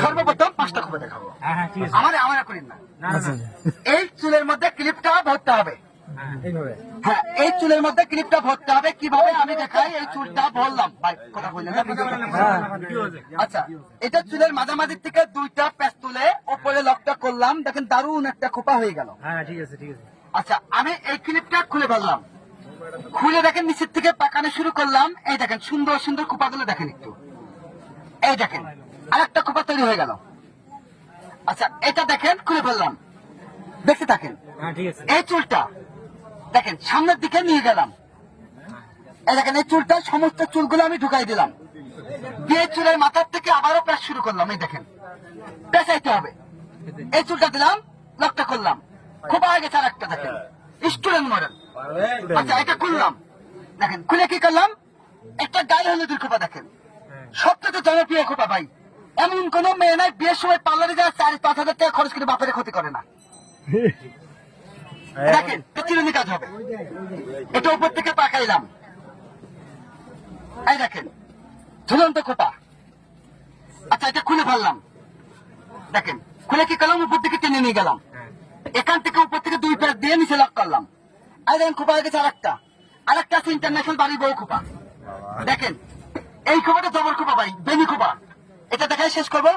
সর্বপ্রথম 5টা খোপা দেখাবো। হ্যাঁ ঠিক আছে। আমার করেন না। আচ্ছা এই চুলের মধ্যে ক্লিপটা ভরতে হবে। এইভাবে হ্যাঁ, এই চুলের মধ্যে ক্লিপটা ভরতে হবে। কিভাবে আমি দেখাই। এই চুলটা ভরলাম ভাই, কথা বললেন না? আচ্ছা, এটা চুলের মাঝামাঝি থেকে 2টা প্যাচ তুলে ওপরে লকটা করলাম। দেখেন দারুণ একটা খোপা হয়ে গেল। হ্যাঁ ঠিক আছে ঠিক আছে। আচ্ছা, আমি এই ক্লিপটা খুলে ফেললাম। খুলে দেখেন নিচের থেকে পাকানো শুরু করলাম। এই দেখেন সুন্দর সুন্দর খোপাগুলো দেখেন একটু। এই দেখেন আরেকটা খোপা তৈরি হয়ে গেল। আচ্ছা, এটা দেখেন খুলে ফেললাম। দেখতে থাকেন। হ্যাঁ ঠিক আছে। এই চুলটা দেখেন সামনের দিকে নিয়ে গেলাম। এই দেখেন এই চুলটা সমস্ত চুলগুলো আমি ঢুকাই দিলাম। দিয়ে চুলের মাথার থেকে আবারও প্যাচ শুরু করলাম। এই দেখেন পেঁচাইতে হবে। এই চুলটা দিলাম, লকটা করলাম। খোপা হয়ে গেছে আরেকটা দেখেন স্টুডেন্ট মডেল। আচ্ছা, এটা খুললাম। দেখেন খুলে কি করলাম, একটা গায়ে হলুদের খোপা দেখেন। সবচেয়ে জনপ্রিয় খোপা ভাই। এমন কোন মেয়ে নাই বিয়ের সময় পার্লারে যায় 4-5 হাজার টাকা খরচ করে বাপের ক্ষতি করে না। দেখেন চিরুনি কাজ হবে। এটা উপর থেকে পাকাইলাম। এই দেখেন ঝুলন্ত খোপা। আচ্ছা, এটা খুলে ফেললাম। দেখেন খুলে কি করলাম, উপর থেকে টেনে নিয়ে গেলাম। এখান থেকে উপর থেকে 2 প্যাচ দিয়ে নিচে লক করলাম। এই দেখেন খোপা হয়ে গেছে আরেকটা আছে ইন্টারন্যাশনাল বাড়ি বউ খোপা। দেখেন এই খোপাটা জবর খোপা ভাই, বেনি খোপা। এটা দেখাই শেষ করবো।